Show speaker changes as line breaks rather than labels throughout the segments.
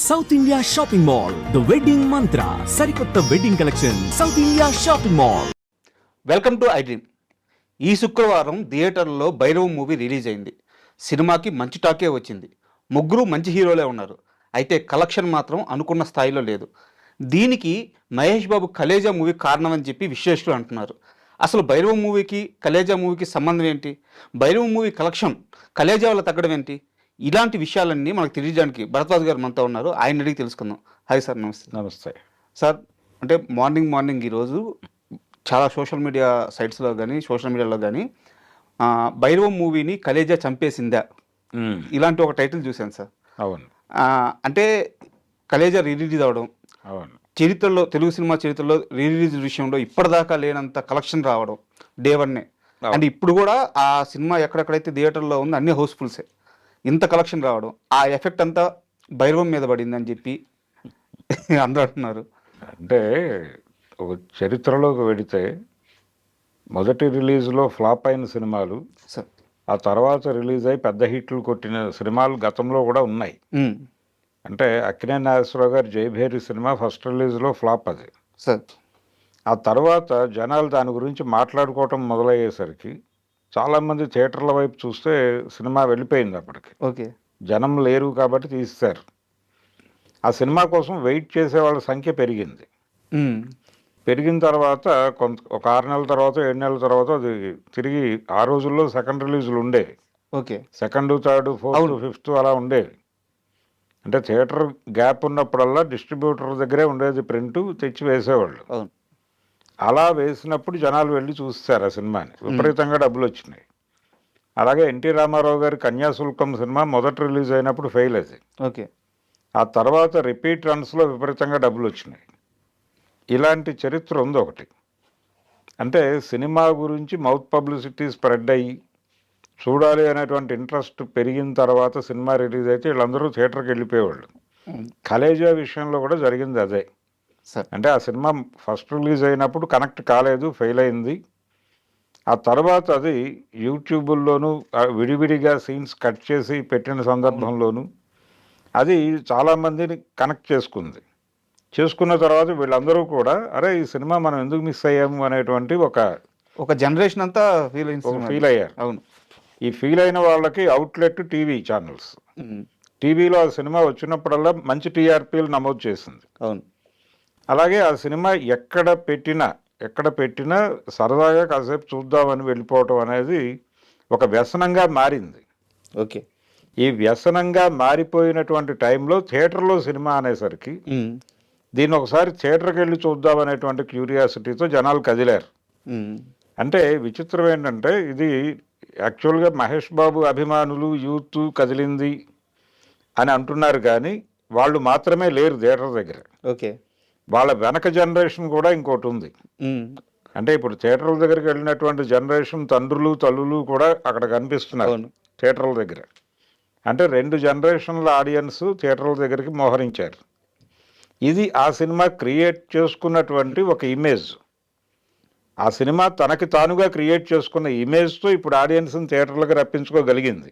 South India shopping mall the wedding మంత్ర సరికొత్త wedding collection south India shopping mall.
Welcome to I dream. ఈ శుక్రవారం థియేటర్లో Bhairav movie release అయింది. సినిమాకి మంచి టాకే వచ్చింది. ముగ్గురు మంచి హీరోలే ఉన్నారు. అయితే కలెక్షన్ మాత్రం అనుకున్న స్థాయిలో లేదు. దీనికి మహేష్ బాబు కలేజా మూవీ కారణం అని చెప్పి విశ్లేషకులు అంటున్నారు. అసలు భైరవ్ మూవీకి కలేజా మూవీకి సంబంధం ఏంటి? భైరవ్ మూవీ కలెక్షన్ కలేజా వల్ల తగ్గడం ఏంటి? ఇలాంటి విషయాలన్నీ మనకు తెలియడానికి భరద్వాజ్ గారు మనతో ఉన్నారు. ఆయన అడిగి తెలుసుకుందాం. హాయ్ సార్, నమస్తే.
నమస్తే
సార్. అంటే మార్నింగ్ ఈరోజు చాలా సోషల్ మీడియా సైట్స్లో కానీ సోషల్ మీడియాలో కానీ భైరవ్ మూవీని కలేజా చంపేసిందా ఇలాంటి ఒక టైటిల్ చూశాను సార్.
అవును.
అంటే కలేజా రిలీజ్ అవడం,
అవును,
చరిత్రలో తెలుగు సినిమా చరిత్రలో రిలీజ్ విషయంలో ఇప్పటిదాకా లేనంత కలెక్షన్ రావడం డే వన్నే. అంటే ఇప్పుడు కూడా ఆ సినిమా ఎక్కడెక్కడైతే థియేటర్లో ఉందో అన్ని హౌస్ఫుల్సే. ఇంత కలెక్షన్ రావడం, ఆ ఎఫెక్ట్ అంతా భైరవం మీద పడిందని చెప్పి అందరూ అంటున్నారు.
అంటే ఒక చరిత్రలోకి వెడితే మొదటి రిలీజ్లో ఫ్లాప్ అయిన సినిమాలు, ఆ తర్వాత రిలీజ్ అయి పెద్ద హిట్లు కొట్టిన సినిమాలు గతంలో కూడా ఉన్నాయి. అంటే అక్కినేని నాగేశ్వరరావు గారు జయభేరి సినిమా ఫస్ట్ రిలీజ్లో ఫ్లాప్ అది
సార్.
ఆ తర్వాత జనాలు దాని గురించి మాట్లాడుకోవటం మొదలయ్యేసరికి చాలామంది థియేటర్ల వైపు చూస్తే సినిమా వెళ్ళిపోయింది. అప్పటికి
ఓకే,
జనం లేరు కాబట్టి తీస్తారు. ఆ సినిమా కోసం వెయిట్ చేసే వాళ్ళ సంఖ్య పెరిగింది. పెరిగిన తర్వాత ఒక 6 నెలల తర్వాత 7 నెలల తర్వాత అది తిరిగి ఆ రోజుల్లో సెకండ్ రిలీజులు ఉండేవి.
Okay,
second, third, fourth, fifth అలా ఉండేవి. అంటే థియేటర్ గ్యాప్ ఉన్నప్పుడల్లా డిస్ట్రిబ్యూటర్ దగ్గరే ఉండేది, ప్రింట్ తెచ్చి వేసేవాళ్ళు. అలా వేసినప్పుడు జనాలు వెళ్ళి చూస్తారు ఆ సినిమాని. విపరీతంగా డబ్బులు వచ్చినాయి. అలాగే ఎన్టీ రామారావు గారి కన్యాశుల్కం సినిమా మొదటి రిలీజ్ అయినప్పుడు ఫెయిల్ అది.
ఓకే, ఆ
తర్వాత రిపీట్ రన్స్లో విపరీతంగా డబ్బులు వచ్చినాయి. ఇలాంటి చరిత్ర ఉంది ఒకటి. అంటే సినిమా గురించి మౌత్ పబ్లిసిటీ స్ప్రెడ్ అయ్యి చూడాలి అనేటువంటి ఇంట్రెస్ట్ పెరిగిన తర్వాత సినిమా రిలీజ్ అయితే వీళ్ళందరూ థియేటర్కి వెళ్ళిపోయేవాళ్ళు. కలేజా విషయంలో కూడా జరిగింది అదే. అంటే ఆ సినిమా ఫస్ట్ రిలీజ్ అయినప్పుడు కనెక్ట్ కాలేదు, ఫెయిల్ అయింది. ఆ తర్వాత అది యూట్యూబుల్లోనూ విడివిడిగా సీన్స్ కట్ చేసి పెట్టిన సందర్భంలోనూ అది చాలామందిని కనెక్ట్ చేసుకున్న తర్వాత వీళ్ళందరూ కూడా అరే ఈ సినిమా మనం ఎందుకు మిస్ అయ్యాము అనేటువంటి
ఒక జనరేషన్ అంతా
ఫీల్ అయ్యారు.
అవును.
ఈ ఫీల్ అయిన వాళ్ళకి అవుట్లెట్ టీవీ ఛానల్స్, టీవీలో ఆ సినిమా వచ్చినప్పుడల్లా మంచి టీఆర్పీలు నమోదు చేసింది.
అవును.
అలాగే ఆ సినిమా ఎక్కడ పెట్టినా సరదాగా కాసేపు చూద్దామని వెళ్ళిపోవటం అనేది ఒక వ్యసనంగా మారింది.
ఓకే.
ఈ వ్యసనంగా మారిపోయినటువంటి టైంలో థియేటర్లో సినిమా అనేసరికి దీన్ని ఒకసారి థియేటర్కి వెళ్ళి చూద్దామనేటువంటి క్యూరియాసిటీతో జనాలు కదిలారు. అంటే విచిత్రం ఏంటంటే ఇది యాక్చువల్గా మహేష్ బాబు అభిమానులు యూత్ కదిలింది అని అంటున్నారు, కానీ వాళ్ళు మాత్రమే లేరు థియేటర్ దగ్గర.
ఓకే.
వాళ్ళ వెనక జనరేషన్ కూడా ఇంకోటి ఉంది. అంటే ఇప్పుడు థియేటర్ల దగ్గరికి వెళ్ళినటువంటి జనరేషన్ తండ్రులు తల్లులు కూడా అక్కడ కనిపిస్తున్నారు థియేటర్ల దగ్గర. అంటే 2 జనరేషన్ల ఆడియన్స్ థియేటర్ల దగ్గరికి మోహరించారు. ఇది ఆ సినిమా క్రియేట్ చేసుకున్నటువంటి ఒక ఇమేజ్. ఆ సినిమా తనకి తానుగా క్రియేట్ చేసుకున్న ఇమేజ్తో ఇప్పుడు ఆడియన్స్ని థియేటర్లకు రప్పించుకోగలిగింది.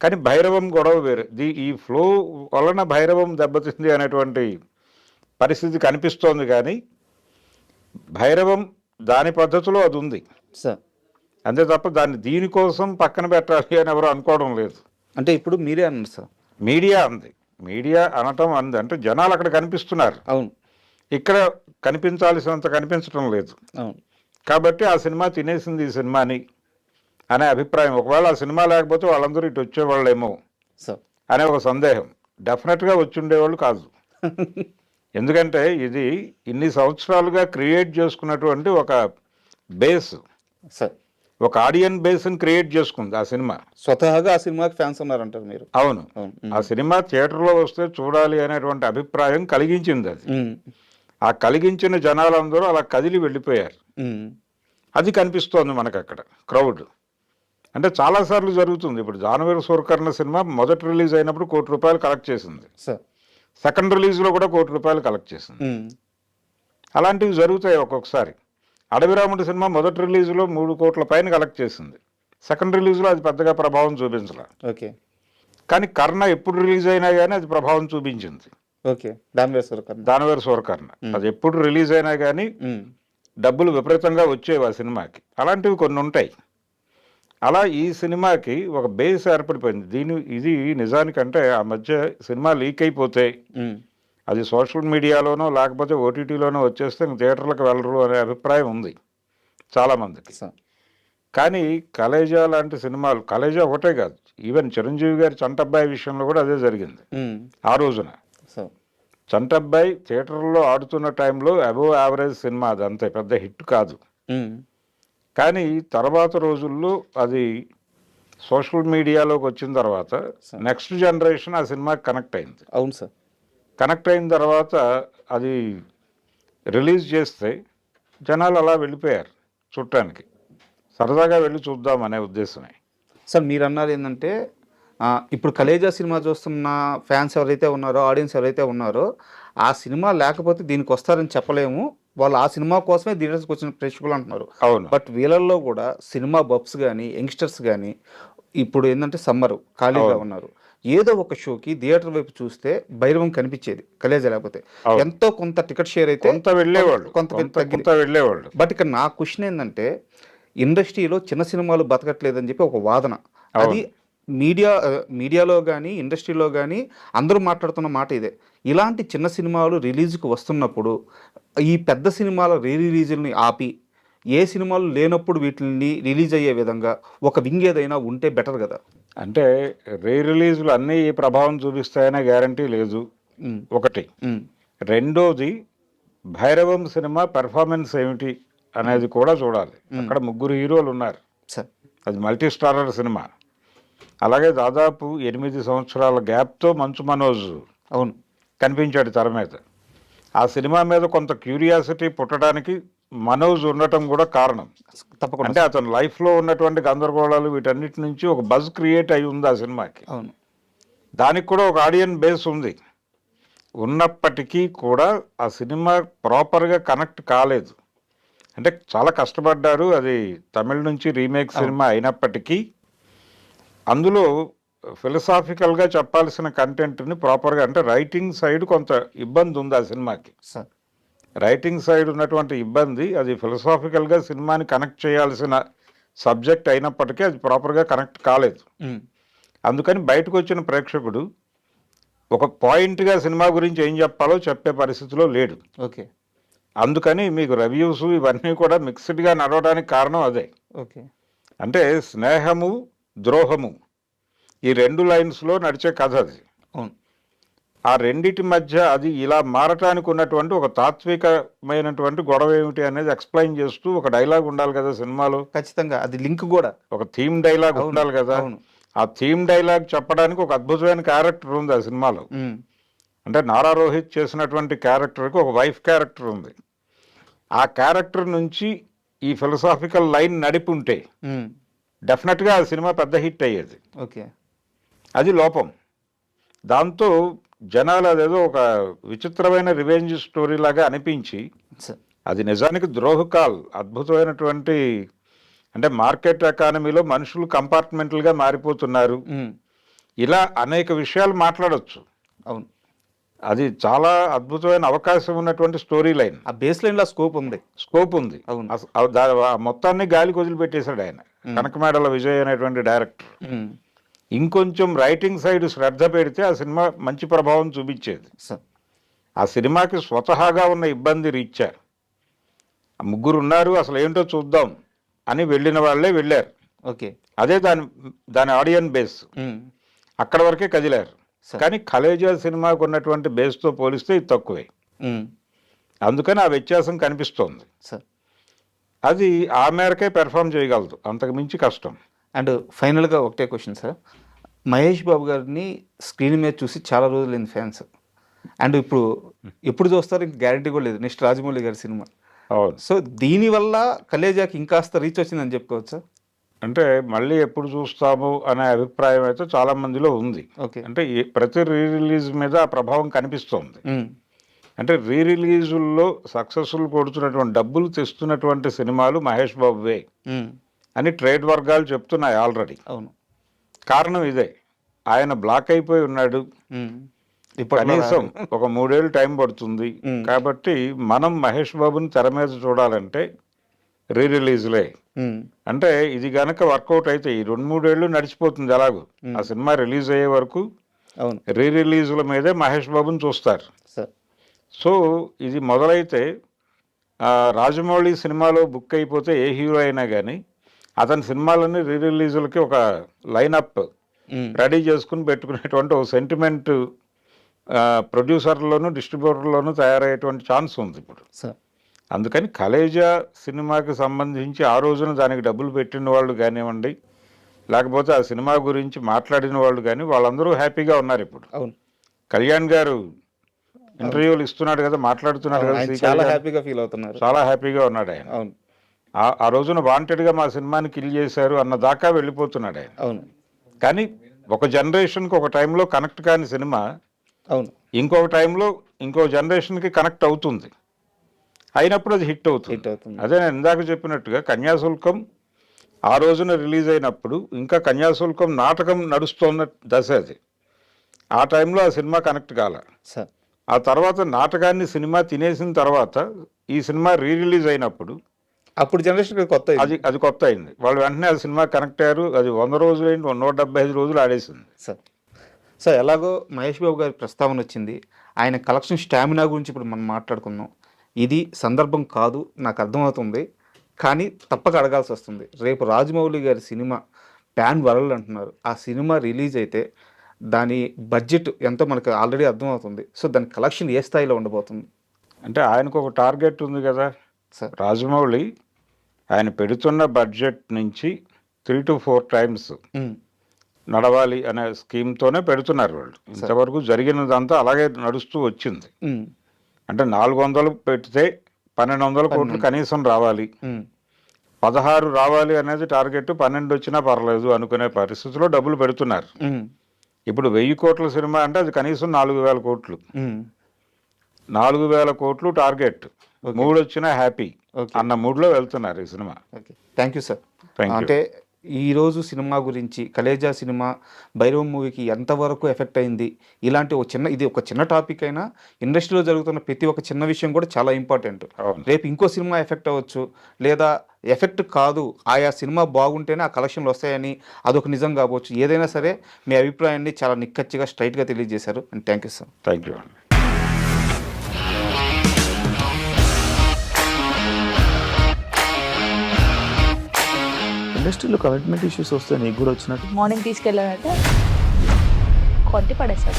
కానీ భైరవం గొడవ వేరే. ఈ ఫ్లో వలన భైరవం దెబ్బతింది అనేటువంటి పరిస్థితి కనిపిస్తోంది, కానీ భైరవం దాని పద్ధతిలో అది ఉంది అంతే తప్ప దీనికోసం పక్కన పెట్టాలి అని ఎవరు అనుకోవడం లేదు.
అంటే ఇప్పుడు మీరే అన్నారు సార్,
మీడియా అంది. మీడియా అనటం అంది అంటే జనాలు అక్కడ కనిపిస్తున్నారు.
అవును.
ఇక్కడ కనిపించాల్సినంత కనిపించడం లేదు.
అవును.
కాబట్టి ఆ సినిమా తినేసింది ఈ సినిమాని అనే అభిప్రాయం. ఒకవేళ ఆ సినిమా లేకపోతే వాళ్ళందరూ ఇటు వచ్చేవాళ్ళేమో అనే ఒక సందేహం. డెఫినెట్గా వచ్చి ఉండేవాళ్ళు కాదు. ఎందుకంటే ఇది ఇన్ని సంవత్సరాలుగా క్రియేట్ చేసుకున్నటువంటి ఒక బేస్, ఒక ఆడియన్ బేస్ని క్రియేట్ చేసుకుంది ఆ సినిమా.
స్వతహాగా ఆ సినిమాకి ఫ్యాన్స్ ఉన్నారంటారు మీరు.
అవును. ఆ సినిమా థియేటర్లో వస్తే చూడాలి అనేటువంటి అభిప్రాయం కలిగించింది అది. ఆ కలిగించిన జనాలందరూ అలా కదిలి వెళ్ళిపోయారు. అది కనిపిస్తోంది మనకు అక్కడ క్రౌడ్. అంటే చాలాసార్లు జరుగుతుంది. ఇప్పుడు జానవరి సూరకర్ణ సినిమా మొదటి రిలీజ్ అయినప్పుడు ₹1 కోటి కలెక్ట్ చేసింది. సెకండ్ రిలీజ్లో కూడా ₹1 కోటి కలెక్ట్ చేసింది. అలాంటివి జరుగుతాయి ఒక్కొక్కసారి. అడవిరాముడు సినిమా మొదటి రిలీజ్లో ₹3 కోట్ల పైన కలెక్ట్ చేసింది. సెకండ్ రిలీజ్లో అది పెద్దగా ప్రభావం చూపించలే.
ఓకే.
కానీ కర్ణ ఎప్పుడు రిలీజ్ అయినా కానీ అది ప్రభావం చూపించింది.
ఓకే, దానివేశ్వర
దానవేరు సూరకర్ణ అది ఎప్పుడు రిలీజ్ అయినా కానీ డబ్బులు విపరీతంగా వచ్చేవి ఆ సినిమాకి. అలాంటివి కొన్ని ఉంటాయి. అలా ఈ సినిమాకి ఒక బేస్ ఏర్పడిపోయింది. ఇది నిజానికంటే ఆ మధ్య సినిమా లీక్ అయిపోతే అది సోషల్ మీడియాలోనో లేకపోతే ఓటీటీలోనో వచ్చేస్తే ఇంక థియేటర్లకు వెళ్ళరు అనే అభిప్రాయం ఉంది చాలామందికి. కానీ కలేజా లాంటి సినిమాలు, కలేజా ఒకటే కాదు, ఈవెన్ చిరంజీవి గారి చంటబ్బాయి విషయంలో కూడా అదే జరిగింది. ఆ రోజున చంటబ్బాయి థియేటర్లో ఆడుతున్న టైంలో అబోవ్ యావరేజ్ సినిమా, అది అంతే పెద్ద హిట్ కాదు. కానీ తర్వాత రోజుల్లో అది సోషల్ మీడియాలోకి వచ్చిన తర్వాత నెక్స్ట్ జనరేషన్ ఆ సినిమాకి కనెక్ట్ అయింది.
అవును సార్.
కనెక్ట్ అయిన తర్వాత అది రిలీజ్ చేస్తే జనాలు అలా వెళ్ళిపోయారు చూడటానికి, సరదాగా వెళ్ళి చూద్దాం అనే ఉద్దేశమే.
సార్ మీరు అన్నారు ఏంటంటే ఇప్పుడు కలేజా సినిమా చూస్తున్న ఫ్యాన్స్ ఎవరైతే ఉన్నారో, ఆడియన్స్ ఎవరైతే ఉన్నారో, ఆ సినిమా లేకపోతే దీనికి వస్తారని చెప్పలేము, వాళ్ళు ఆ సినిమా కోసమే థియేటర్స్కి వచ్చిన ప్రేక్షకులు అంటున్నారు.
అవును.
బట్ వీళ్ళల్లో కూడా సినిమా బబ్స్ కానీ యంగ్స్టర్స్ కానీ ఇప్పుడు ఏంటంటే సమ్మరు ఖాళీగా ఉన్నారు, ఏదో ఒక షోకి థియేటర్ వైపు చూస్తే భైరవం కనిపించేది కలేజా లేకపోతే. ఎంతో కొంత టికెట్ షేర్ అయితే
కొంత వెళ్ళేవాళ్ళు.
బట్ ఇక్కడ నా క్వశ్చన్ ఏంటంటే ఇండస్ట్రీలో చిన్న సినిమాలు బతకట్లేదని చెప్పి ఒక వాదన, అది మీడియాలో కానీ ఇండస్ట్రీలో కానీ అందరూ మాట్లాడుతున్న మాట ఇదే. ఇలాంటి చిన్న సినిమాలు రిలీజ్కి వస్తున్నప్పుడు ఈ పెద్ద సినిమాల రిలీజుల్ని ఆపి ఏ సినిమాలు లేనప్పుడు వీటిని రిలీజ్ అయ్యే విధంగా ఒక వింగ్ ఏదైనా ఉంటే బెటర్ కదా.
అంటే రిలీజులు అన్నీ ఈ ప్రభావం చూపిస్తాయనే గ్యారంటీ లేదు ఒకటి. రెండోది భైరవం సినిమా పెర్ఫార్మెన్స్ ఏమిటి అనేది కూడా చూడాలి. అక్కడ 3 హీరోలు ఉన్నారు, అది మల్టీ స్టారర్ సినిమా. అలాగే దాదాపు 8 సంవత్సరాల గ్యాప్తో మంచు మనోజ్ కనిపించాడు తెర మీద. ఆ సినిమా మీద కొంత క్యూరియాసిటీ పుట్టడానికి మనోజ్ ఉండటం కూడా కారణం.
తప్పకుండా.
అంటే అతని లైఫ్లో ఉన్నటువంటి గందరగోళాలు వీటన్నిటి నుంచి ఒక బజ్ క్రియేట్ అయి ఉంది ఆ సినిమాకి.
అవును.
దానికి కూడా ఒక ఆడియన్ బేస్ ఉంది. ఉన్నప్పటికీ కూడా ఆ సినిమా ప్రాపర్గా కనెక్ట్ కాలేదు. అంటే చాలా కష్టపడ్డారు. అది తమిళ నుంచి రీమేక్ సినిమా అయినప్పటికీ అందులో ఫిలసాఫికల్గా చెప్పాల్సిన కంటెంట్ని ప్రాపర్గా, అంటే రైటింగ్ సైడ్ కొంత ఇబ్బంది ఉంది ఆ సినిమాకి. రైటింగ్ సైడ్ ఉన్నటువంటి ఇబ్బంది, అది ఫిలసాఫికల్గా సినిమాని కనెక్ట్ చేయాల్సిన సబ్జెక్ట్ అయినప్పటికీ అది ప్రాపర్గా కనెక్ట్ కాలేదు. అందుకని బయటకు వచ్చిన ప్రేక్షకుడు ఒక పాయింట్గా సినిమా గురించి ఏం చెప్పాలో చెప్పే పరిస్థితిలో లేడు.
ఓకే.
అందుకని మీకు రివ్యూస్ ఇవన్నీ కూడా మిక్స్డ్గా నడవడానికి కారణం అదే.
ఓకే.
అంటే స్నేహము ద్రోహము ఈ 2 లైన్స్లో నడిచే కథ అది. ఆ రెండిటి మధ్య అది ఇలా మారటానికి ఉన్నటువంటి ఒక తాత్వికమైనటువంటి గొడవ ఏమిటి అనేది ఎక్స్ప్లెయిన్ చేస్తూ ఒక డైలాగ్ ఉండాలి కదా సినిమాలో.
ఖచ్చితంగా అది లింక్ కూడా, ఒక
థీమ్ డైలాగ్ ఉండాలి కదా. ఆ థీమ్ డైలాగ్ చెప్పడానికి ఒక అద్భుతమైన క్యారెక్టర్ ఉంది ఆ సినిమాలో. అంటే నారా రోహిత్ చేసినటువంటి క్యారెక్టర్కి ఒక వైఫ్ క్యారెక్టర్ ఉంది. ఆ క్యారెక్టర్ నుంచి ఈ ఫిలసాఫికల్ లైన్ నడిపి ఉంటే డెఫినెట్గా ఆ సినిమా పెద్ద హిట్ అయ్యేది.
ఓకే.
అది లోపం. దాంతో జనాలు అదేదో ఒక విచిత్రమైన రివెంజ్ స్టోరీ లాగా అనిపించి, అది నిజానికి ద్రోహకాల్ అద్భుతమైనటువంటి, అంటే మార్కెట్ ఎకానమీలో మనుషులు కంపార్ట్మెంట్లుగా మారిపోతున్నారు, ఇలా అనేక విషయాలు మాట్లాడవచ్చు.
అవును.
అది చాలా అద్భుతమైన అవకాశం ఉన్నటువంటి స్టోరీ లైన్.
ఆ బేస్ లైన్లో స్కోప్ ఉంది.
మొత్తాన్ని గాలికి వదిలిపెట్టేశాడు ఆయన. కనకమేడల విజయ్ అనేటువంటి డైరెక్టర్. ఇంకొంచెం రైటింగ్ సైడ్ శ్రద్ధ పెడితే ఆ సినిమా మంచి ప్రభావం చూపించేది. ఆ సినిమాకి స్వతహాగా ఉన్న ఇబ్బంది రీత్యా 3 ఉన్నారు, అసలు ఏంటో చూద్దాం అని వెళ్ళిన వాళ్ళే వెళ్ళారు.
ఓకే.
అదే దాని ఆడియన్ బేస్. అక్కడ వరకే కదిలారు. కానీ కలేజా సినిమాకు ఉన్నటువంటి బేస్తో పోలిస్తే ఇది తక్కువే. అందుకని ఆ వ్యత్యాసం కనిపిస్తోంది. అది ఆ మేరకే పెర్ఫామ్ చేయగలదు, అంతకు మించి కష్టం.
అండ్ ఫైనల్గా ఒకటే క్వశ్చన్ సార్, మహేష్ బాబు గారిని స్క్రీన్ మీద చూసి చాలా రోజులైంది ఫ్యాన్స్, అండ్ ఇప్పుడు ఎప్పుడు చూస్తారు ఇంక గ్యారంటీ కూడా లేదు, నెక్స్ట్ రాజమౌళి గారి సినిమా.
అవును.
సో దీనివల్ల కలేజాకి ఇంకాస్త రీచ్ వచ్చిందని చెప్పుకోవచ్చు.
అంటే మళ్ళీ ఎప్పుడు చూస్తాము అనే అభిప్రాయం అయితే చాలా మందిలో ఉంది. అంటే ప్రతి రిలీజ్ మీద ఆ ప్రభావం కనిపిస్తోంది. అంటే రిలీజుల్లో సక్సెస్ఫుల్ కొడుతున్నటువంటి, డబ్బులు తెస్తున్నటువంటి సినిమాలు మహేష్ బాబువే అని ట్రేడ్ వర్గాలు చెప్తున్నాయి ఆల్రెడీ.
అవును.
కారణం ఇదే. ఆయన బ్లాక్ అయిపోయి ఉన్నాడు,
ఇప్పుడు
కనీసం ఒక 3 ఏళ్ళు టైం పడుతుంది. కాబట్టి మనం మహేష్ బాబుని తెర మీద చూడాలంటే రీ రిలీజ్లే. అంటే ఇది గనక వర్కౌట్ అయితే ఈ 2-3 ఏళ్ళు నడిచిపోతుంది ఎలాగూ. ఆ సినిమా రిలీజ్ అయ్యే వరకు
అవును
రీ రిలీజుల మీదే మహేష్ బాబుని చూస్తారు. సో ఇది మొదలైతే రాజమౌళి సినిమాలో బుక్ అయిపోతే ఏ హీరో అయినా కానీ అతని సినిమాలన్నీ రీ రిలీజులకి ఒక లైనప్ రెడీ చేసుకుని పెట్టుకునేటువంటి ఒక సెంటిమెంట్ ప్రొడ్యూసర్లోను డిస్ట్రిబ్యూటర్లోనూ తయారయ్యేటువంటి ఛాన్స్ ఉంది ఇప్పుడు. అందుకని కలేజా సినిమాకి సంబంధించి ఆ రోజున దానికి డబ్బులు పెట్టిన వాళ్ళు కానివ్వండి, లేకపోతే ఆ సినిమా గురించి మాట్లాడిన వాళ్ళు కానీ వాళ్ళందరూ హ్యాపీగా ఉన్నారు ఇప్పుడు.
అవును,
కళ్యాణ్ గారు ఇంటర్వ్యూలు ఇస్తున్నాడు కదా, మాట్లాడుతున్నాడు కదా,
చాలా హ్యాపీగా ఫీల్ అవుతున్నారు,
చాలా హ్యాపీగా ఉన్నాడు ఆయన.
అవును,
ఆ రోజున వాంటెడ్గా మా సినిమాని కిల్ చేశారు అన్న దాకా వెళ్ళిపోతున్నాడు ఆయన.
అవును,
కానీ ఒక జనరేషన్కి ఒక టైంలో కనెక్ట్ కాని సినిమా
అవును
ఇంకొక టైంలో ఇంకో జనరేషన్కి కనెక్ట్ అవుతుంది, అయినప్పుడు అది హిట్ అవుతుంది. అదే నేను ఇందాక చెప్పినట్టుగా కన్యాశుల్కం ఆ రోజున రిలీజ్ అయినప్పుడు ఇంకా కన్యాశుల్కం నాటకం నడుస్తున్న దశ అది. ఆ టైంలో ఆ సినిమా కనెక్ట్ కాల. ఆ తర్వాత నాటకాన్ని సినిమా తినేసిన తర్వాత ఈ సినిమా రీ రిలీజ్ అయినప్పుడు
అప్పుడు జనరేషన్ కొత్త
అది కొత్త అయింది. వాళ్ళు వెంటనే ఆ సినిమా కనెక్ట్ అయ్యారు. అది 100 రోజులు అయింది, 175 రోజులు ఆడేసింది.
సార్ ఎలాగో మహేష్ బాబు గారి ప్రస్తావన వచ్చింది, ఆయన కలెక్షన్ స్టామినా గురించి ఇప్పుడు మనం మాట్లాడుకుందాం. ఇది సందర్భం కాదు నాకు అర్థమవుతుంది, కానీ తప్పక అడగాల్సి వస్తుంది. రేపు రాజమౌళి గారి సినిమా ప్యాన్ వరల్డ్ అంటున్నారు. ఆ సినిమా రిలీజ్ అయితే దాని బడ్జెట్ ఎంతో మనకు ఆల్రెడీ అర్థమవుతుంది. సో దాని కలెక్షన్ ఏ స్థాయిలో ఉండబోతుంది?
అంటే ఆయనకు ఒక టార్గెట్ ఉంది కదా సార్. రాజమౌళి ఆయన పెడుతున్న బడ్జెట్ నుంచి 3 to 4 times నడవాలి అనే స్కీమ్తోనే పెడుతున్నారు వాళ్ళు. ఇంతవరకు జరిగినదంతా అలాగే నడుస్తూ వచ్చింది. అంటే 400 పెడితే 1200 కోట్లు కనీసం రావాలి, 16 రావాలి అనేది టార్గెట్. 12 వచ్చినా పర్లేదు అనుకునే పరిస్థితిలో డబ్బులు పెడుతున్నారు. ఇప్పుడు 1000 కోట్ల సినిమా అంటే అది కనీసం 4000 కోట్లు. 4000 కోట్లు టార్గెట్, 3 వచ్చినా హ్యాపీ అన్న మూడ్లో వెళ్తున్నారు ఈ సినిమా.
Thank you sir. అంటే ఈరోజు సినిమా గురించి కలేజా సినిమా భైరవం మూవీకి ఎంతవరకు ఎఫెక్ట్ అయింది, ఇలాంటి ఇది ఒక చిన్న టాపిక్ అయినా ఇండస్ట్రీలో జరుగుతున్న ప్రతి ఒక్క చిన్న విషయం కూడా చాలా ఇంపార్టెంట్. రేపు ఇంకో సినిమా ఎఫెక్ట్ అవ్వచ్చు, లేదా ఎఫెక్ట్ కాదు ఆయా సినిమా బాగుంటేనే ఆ కలెక్షన్లు వస్తాయని అదొక నిజం కావచ్చు. ఏదైనా సరే మీ అభిప్రాయాన్ని చాలా నిక్కచ్చిగా స్ట్రైట్గా తెలియజేశారు. And thank you sir.
Thank you.
ఇండస్ట్రీలో కమిట్మెంట్ ఇష్యూస్ వస్తే నీకు కూడా వచ్చినట్టు?
మార్నింగ్ తీసుకెళ్ళానంటే కొట్టి పడేసారు.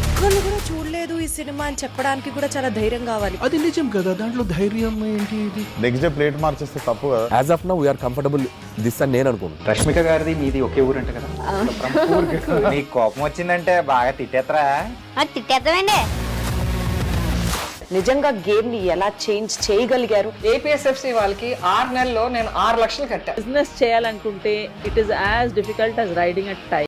ఒక్కళ్ళు కూడా చూడలేదు ఈ సినిమా అని చెప్పడానికి కూడా చాలా ధైర్యం కావాలి.
అది నిజం కదా, దాంట్లో ధైర్యం ఏంటి? ఇది
నెక్స్ట్ డే ప్లేట్ మార్చేస్తే తప్పు కదా.
As of now we are comfortable this అని నేను అనుకుంటున్నాను.
రష్మిక గారిది మీది ఒకే ఊరు అంట కదా. నీకు కోపం వచ్చిందంటే బాగా తిట్టేత్తరా?
తిట్టేద్దామండి. నిజంగా గేమ్ ని ఎలా చేంజ్ చేయగలిగారు?
ఏపీఎస్ఎఫ్సి వాళ్ళకి 6 నెలల్లో నేను 6 లక్షలు కట్టా.
బిజినెస్ చేయాలనుకుంటే it is as difficult as riding a tiger.